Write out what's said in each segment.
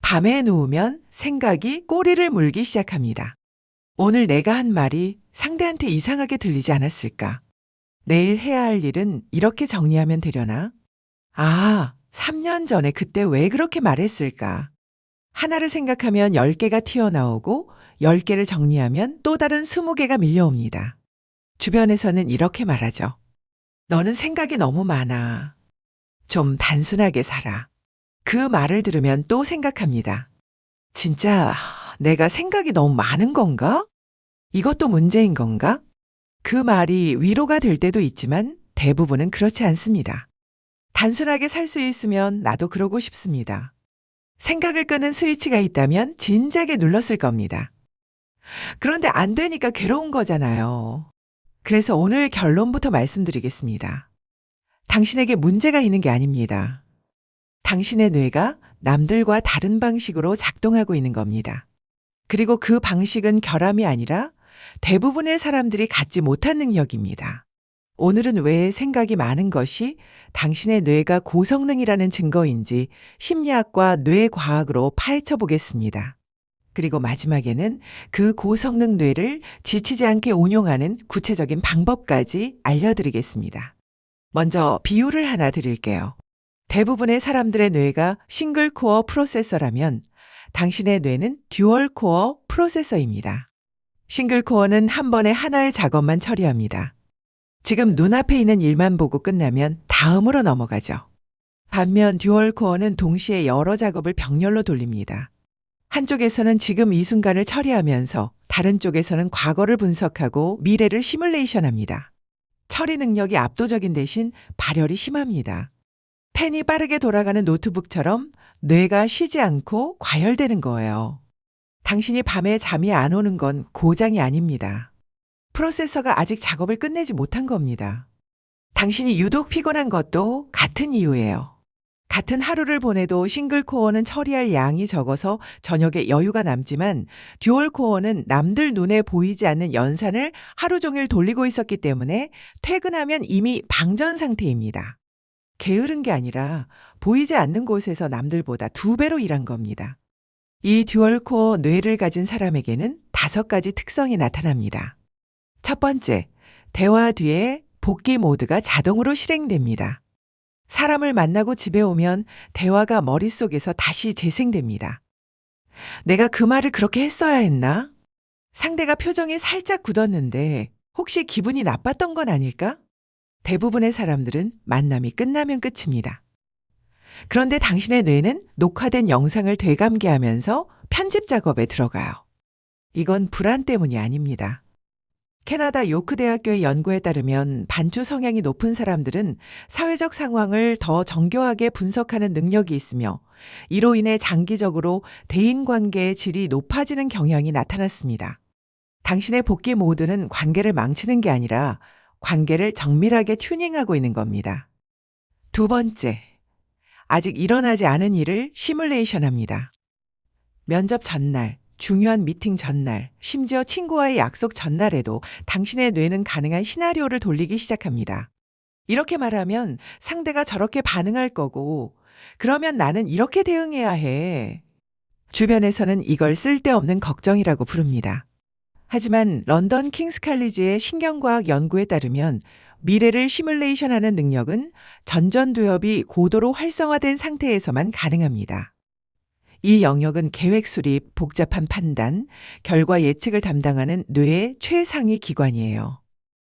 밤에 누우면 생각이 꼬리를 물기 시작합니다. 오늘 내가 한 말이 상대한테 이상하게 들리지 않았을까? 내일 해야 할 일은 이렇게 정리하면 되려나? 3년 전에 그때 왜 그렇게 말했을까? 하나를 생각하면 10개가 튀어나오고 10개를 정리하면 또 다른 20개가 밀려옵니다. 주변에서는 이렇게 말하죠. 너는 생각이 너무 많아. 좀 단순하게 살아. 그 말을 들으면 또 생각합니다. 진짜 내가 생각이 너무 많은 건가? 이것도 문제인 건가? 그 말이 위로가 될 때도 있지만 대부분은 그렇지 않습니다. 단순하게 살 수 있으면 나도 그러고 싶습니다. 생각을 끄는 스위치가 있다면 진작에 눌렀을 겁니다. 그런데 안 되니까 괴로운 거잖아요. 그래서 오늘 결론부터 말씀드리겠습니다. 당신에게 문제가 있는 게 아닙니다. 당신의 뇌가 남들과 다른 방식으로 작동하고 있는 겁니다. 그리고 그 방식은 결함이 아니라 대부분의 사람들이 갖지 못한 능력입니다. 오늘은 왜 생각이 많은 것이 당신의 뇌가 고성능이라는 증거인지 심리학과 뇌과학으로 파헤쳐 보겠습니다. 그리고 마지막에는 그 고성능 뇌를 지치지 않게 운용하는 구체적인 방법까지 알려드리겠습니다. 먼저 비유를 하나 드릴게요. 대부분의 사람들의 뇌가 싱글 코어 프로세서라면 당신의 뇌는 듀얼 코어 프로세서입니다. 싱글 코어는 한 번에 하나의 작업만 처리합니다. 지금 눈앞에 있는 일만 보고 끝나면 다음으로 넘어가죠. 반면 듀얼 코어는 동시에 여러 작업을 병렬로 돌립니다. 한쪽에서는 지금 이 순간을 처리하면서 다른 쪽에서는 과거를 분석하고 미래를 시뮬레이션합니다. 처리 능력이 압도적인 대신 발열이 심합니다. 펜이 빠르게 돌아가는 노트북처럼 뇌가 쉬지 않고 과열되는 거예요. 당신이 밤에 잠이 안 오는 건 고장이 아닙니다. 프로세서가 아직 작업을 끝내지 못한 겁니다. 당신이 유독 피곤한 것도 같은 이유예요. 같은 하루를 보내도 싱글 코어는 처리할 양이 적어서 저녁에 여유가 남지만 듀얼 코어는 남들 눈에 보이지 않는 연산을 하루 종일 돌리고 있었기 때문에 퇴근하면 이미 방전 상태입니다. 게으른 게 아니라 보이지 않는 곳에서 남들보다 2배로 일한 겁니다. 이 듀얼 코어 뇌를 가진 사람에게는 5가지 특성이 나타납니다. 첫 번째, 대화 뒤에 복귀 모드가 자동으로 실행됩니다. 사람을 만나고 집에 오면 대화가 머릿속에서 다시 재생됩니다. 내가 그 말을 그렇게 했어야 했나? 상대가 표정이 살짝 굳었는데 혹시 기분이 나빴던 건 아닐까? 대부분의 사람들은 만남이 끝나면 끝입니다. 그런데 당신의 뇌는 녹화된 영상을 되감기하면서 편집 작업에 들어가요. 이건 불안 때문이 아닙니다. 캐나다 요크 대학교의 연구에 따르면 반주 성향이 높은 사람들은 사회적 상황을 더 정교하게 분석하는 능력이 있으며 이로 인해 장기적으로 대인관계의 질이 높아지는 경향이 나타났습니다. 당신의 복귀 모드는 관계를 망치는 게 아니라 관계를 정밀하게 튜닝하고 있는 겁니다. 두 번째, 아직 일어나지 않은 일을 시뮬레이션합니다. 면접 전날, 중요한 미팅 전날, 심지어 친구와의 약속 전날에도 당신의 뇌는 가능한 시나리오를 돌리기 시작합니다. 이렇게 말하면 상대가 저렇게 반응할 거고, 그러면 나는 이렇게 대응해야 해. 주변에서는 이걸 쓸데없는 걱정이라고 부릅니다. 하지만 런던 킹스 칼리지의 신경과학 연구에 따르면 미래를 시뮬레이션하는 능력은 전전두엽이 고도로 활성화된 상태에서만 가능합니다. 이 영역은 계획 수립, 복잡한 판단, 결과 예측을 담당하는 뇌의 최상위 기관이에요.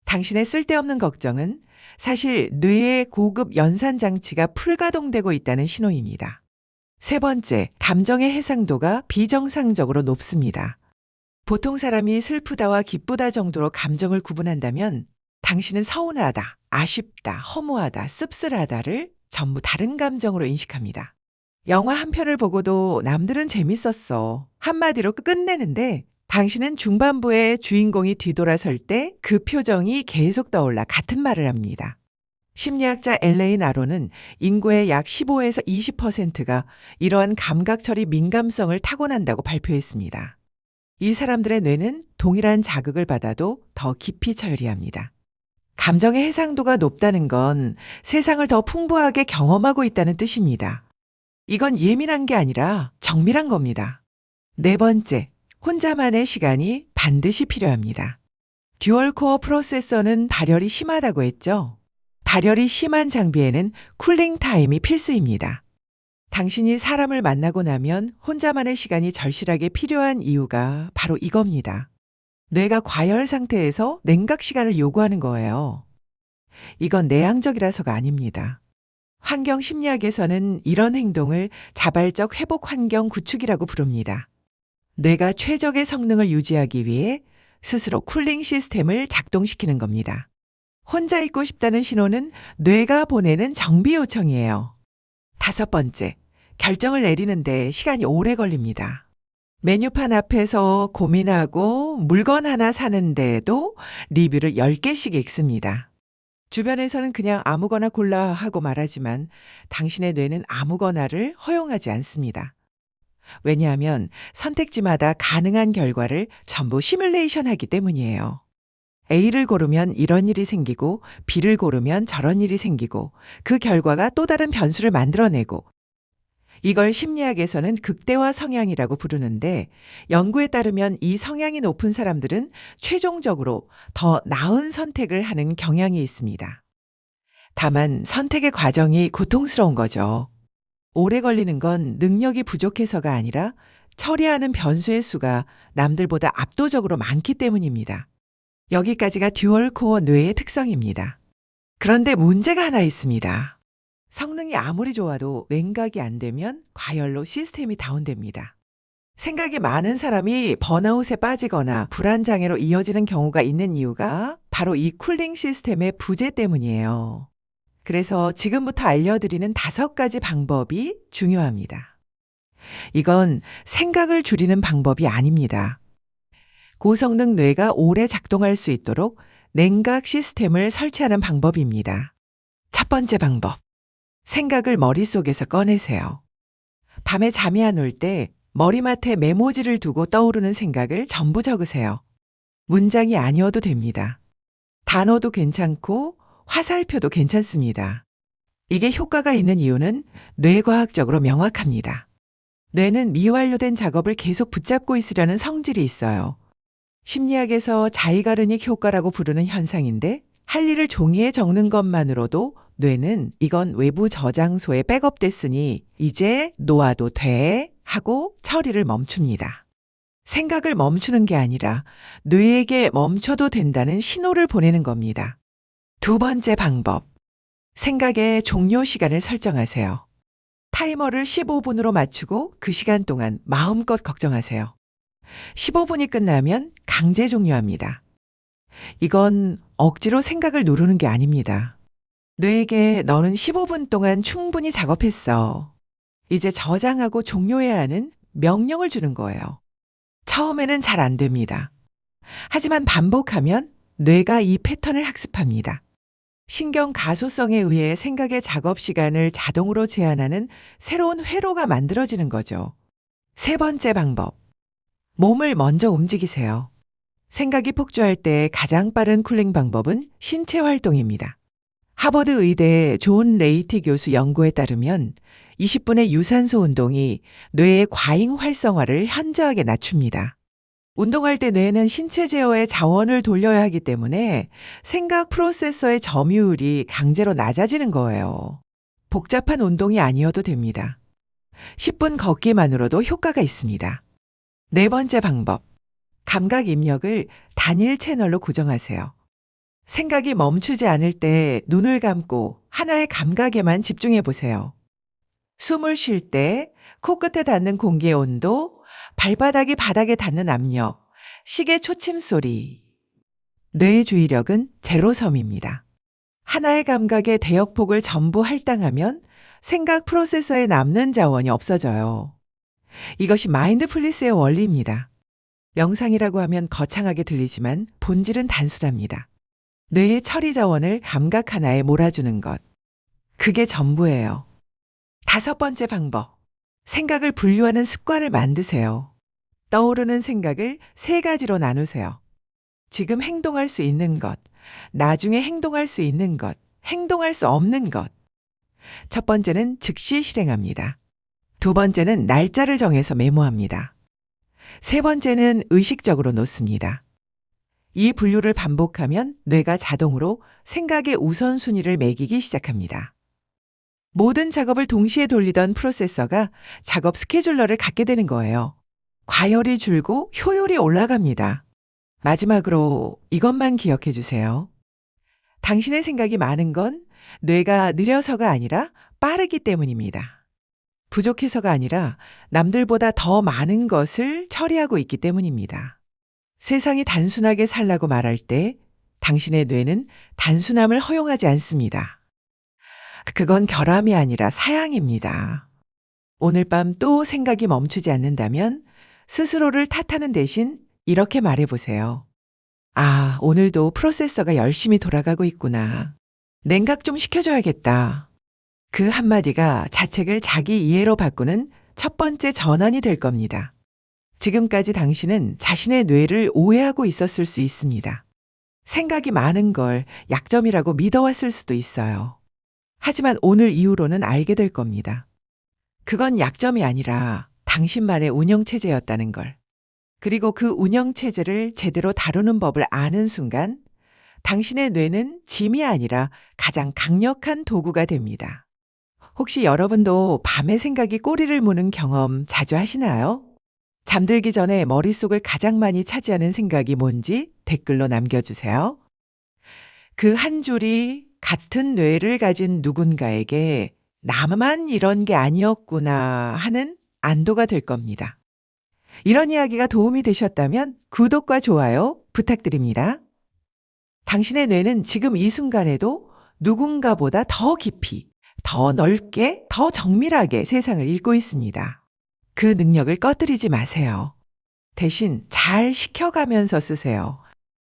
당신의 쓸데없는 걱정은 사실 뇌의 고급 연산 장치가 풀가동되고 있다는 신호입니다. 세 번째, 감정의 해상도가 비정상적으로 높습니다. 보통 사람이 슬프다와 기쁘다 정도로 감정을 구분한다면 당신은 서운하다, 아쉽다, 허무하다, 씁쓸하다를 전부 다른 감정으로 인식합니다. 영화 한 편을 보고도 남들은 재밌었어. 한마디로 끝내는데 당신은 중반부에 주인공이 뒤돌아설 때 그 표정이 계속 떠올라 같은 말을 합니다. 심리학자 엘레인 아론은 인구의 약 15에서 20%가 이러한 감각 처리 민감성을 타고난다고 발표했습니다. 이 사람들의 뇌는 동일한 자극을 받아도 더 깊이 처리합니다. 감정의 해상도가 높다는 건 세상을 더 풍부하게 경험하고 있다는 뜻입니다. 이건 예민한 게 아니라 정밀한 겁니다. 네 번째, 혼자만의 시간이 반드시 필요합니다. 듀얼코어 프로세서는 발열이 심하다고 했죠? 발열이 심한 장비에는 쿨링 타임이 필수입니다. 당신이 사람을 만나고 나면 혼자만의 시간이 절실하게 필요한 이유가 바로 이겁니다. 뇌가 과열 상태에서 냉각 시간을 요구하는 거예요. 이건 내향적이라서가 아닙니다. 환경 심리학에서는 이런 행동을 자발적 회복 환경 구축이라고 부릅니다. 뇌가 최적의 성능을 유지하기 위해 스스로 쿨링 시스템을 작동시키는 겁니다. 혼자 있고 싶다는 신호는 뇌가 보내는 정비 요청이에요. 다섯 번째, 결정을 내리는데 시간이 오래 걸립니다. 메뉴판 앞에서 고민하고 물건 하나 사는데도 리뷰를 10개씩 읽습니다. 주변에서는 그냥 아무거나 골라 하고 말하지만 당신의 뇌는 아무거나를 허용하지 않습니다. 왜냐하면 선택지마다 가능한 결과를 전부 시뮬레이션 하기 때문이에요. A를 고르면 이런 일이 생기고 B를 고르면 저런 일이 생기고 그 결과가 또 다른 변수를 만들어내고 이걸 심리학에서는 극대화 성향이라고 부르는데 연구에 따르면 이 성향이 높은 사람들은 최종적으로 더 나은 선택을 하는 경향이 있습니다. 다만 선택의 과정이 고통스러운 거죠. 오래 걸리는 건 능력이 부족해서가 아니라 처리하는 변수의 수가 남들보다 압도적으로 많기 때문입니다. 여기까지가 듀얼코어 뇌의 특성입니다. 그런데 문제가 하나 있습니다. 성능이 아무리 좋아도 냉각이 안 되면 과열로 시스템이 다운됩니다. 생각이 많은 사람이 번아웃에 빠지거나 불안장애로 이어지는 경우가 있는 이유가 바로 이 쿨링 시스템의 부재 때문이에요. 그래서 지금부터 알려드리는 5가지 방법이 중요합니다. 이건 생각을 줄이는 방법이 아닙니다. 고성능 뇌가 오래 작동할 수 있도록 냉각 시스템을 설치하는 방법입니다. 첫 번째 방법. 생각을 머릿속에서 꺼내세요. 밤에 잠이 안 올 때 머리맡에 메모지를 두고 떠오르는 생각을 전부 적으세요. 문장이 아니어도 됩니다. 단어도 괜찮고 화살표도 괜찮습니다. 이게 효과가 있는 이유는 뇌과학적으로 명확합니다. 뇌는 미완료된 작업을 계속 붙잡고 있으려는 성질이 있어요. 심리학에서 자이가르닉 효과라고 부르는 현상인데 할 일을 종이에 적는 것만으로도 뇌는 이건 외부 저장소에 백업됐으니 이제 놓아도 돼 하고 처리를 멈춥니다. 생각을 멈추는 게 아니라 뇌에게 멈춰도 된다는 신호를 보내는 겁니다. 두 번째 방법. 생각의 종료 시간을 설정하세요. 타이머를 15분으로 맞추고 그 시간 동안 마음껏 걱정하세요. 15분이 끝나면 강제 종료합니다. 이건 억지로 생각을 누르는 게 아닙니다. 뇌에게 너는 15분 동안 충분히 작업했어. 이제 저장하고 종료해야 하는 명령을 주는 거예요. 처음에는 잘 안 됩니다. 하지만 반복하면 뇌가 이 패턴을 학습합니다. 신경 가소성에 의해 생각의 작업 시간을 자동으로 제한하는 새로운 회로가 만들어지는 거죠. 세 번째 방법. 몸을 먼저 움직이세요. 생각이 폭주할 때 가장 빠른 쿨링 방법은 신체 활동입니다. 하버드 의대 존 레이티 교수 연구에 따르면 20분의 유산소 운동이 뇌의 과잉 활성화를 현저하게 낮춥니다. 운동할 때 뇌는 신체 제어에 자원을 돌려야 하기 때문에 생각 프로세서의 점유율이 강제로 낮아지는 거예요. 복잡한 운동이 아니어도 됩니다. 10분 걷기만으로도 효과가 있습니다. 네 번째 방법. 감각 입력을 단일 채널로 고정하세요. 생각이 멈추지 않을 때 눈을 감고 하나의 감각에만 집중해 보세요. 숨을 쉴 때 코끝에 닿는 공기의 온도, 발바닥이 바닥에 닿는 압력, 시계 초침 소리. 뇌의 주의력은 제로섬입니다. 하나의 감각의 대역폭을 전부 할당하면 생각 프로세서에 남는 자원이 없어져요. 이것이 마인드풀니스의 원리입니다. 명상이라고 하면 거창하게 들리지만 본질은 단순합니다. 뇌의 처리 자원을 감각 하나에 몰아주는 것. 그게 전부예요. 다섯 번째 방법. 생각을 분류하는 습관을 만드세요. 떠오르는 생각을 3가지로 나누세요. 지금 행동할 수 있는 것, 나중에 행동할 수 있는 것, 행동할 수 없는 것. 첫 번째는 즉시 실행합니다. 두 번째는 날짜를 정해서 메모합니다. 세 번째는 의식적으로 놓습니다. 이 분류를 반복하면 뇌가 자동으로 생각의 우선순위를 매기기 시작합니다. 모든 작업을 동시에 돌리던 프로세서가 작업 스케줄러를 갖게 되는 거예요. 과열이 줄고 효율이 올라갑니다. 마지막으로 이것만 기억해 주세요. 당신의 생각이 많은 건 뇌가 느려서가 아니라 빠르기 때문입니다. 부족해서가 아니라 남들보다 더 많은 것을 처리하고 있기 때문입니다. 세상이 단순하게 살라고 말할 때 당신의 뇌는 단순함을 허용하지 않습니다. 그건 결함이 아니라 사양입니다. 오늘 밤 또 생각이 멈추지 않는다면 스스로를 탓하는 대신 이렇게 말해 보세요. 아, 오늘도 프로세서가 열심히 돌아가고 있구나. 냉각 좀 시켜줘야겠다. 그 한마디가 자책을 자기 이해로 바꾸는 첫 번째 전환이 될 겁니다. 지금까지 당신은 자신의 뇌를 오해하고 있었을 수 있습니다. 생각이 많은 걸 약점이라고 믿어왔을 수도 있어요. 하지만 오늘 이후로는 알게 될 겁니다. 그건 약점이 아니라 당신만의 운영체제였다는 걸. 그리고 그 운영체제를 제대로 다루는 법을 아는 순간 당신의 뇌는 짐이 아니라 가장 강력한 도구가 됩니다. 혹시 여러분도 밤에 생각이 꼬리를 무는 경험 자주 하시나요? 잠들기 전에 머릿속을 가장 많이 차지하는 생각이 뭔지 댓글로 남겨주세요. 그 한 줄이 같은 뇌를 가진 누군가에게 나만 이런 게 아니었구나 하는 안도가 될 겁니다. 이런 이야기가 도움이 되셨다면 구독과 좋아요 부탁드립니다. 당신의 뇌는 지금 이 순간에도 누군가보다 더 깊이, 더 넓게, 더 정밀하게 세상을 읽고 있습니다. 그 능력을 꺼뜨리지 마세요. 대신 잘 시켜가면서 쓰세요.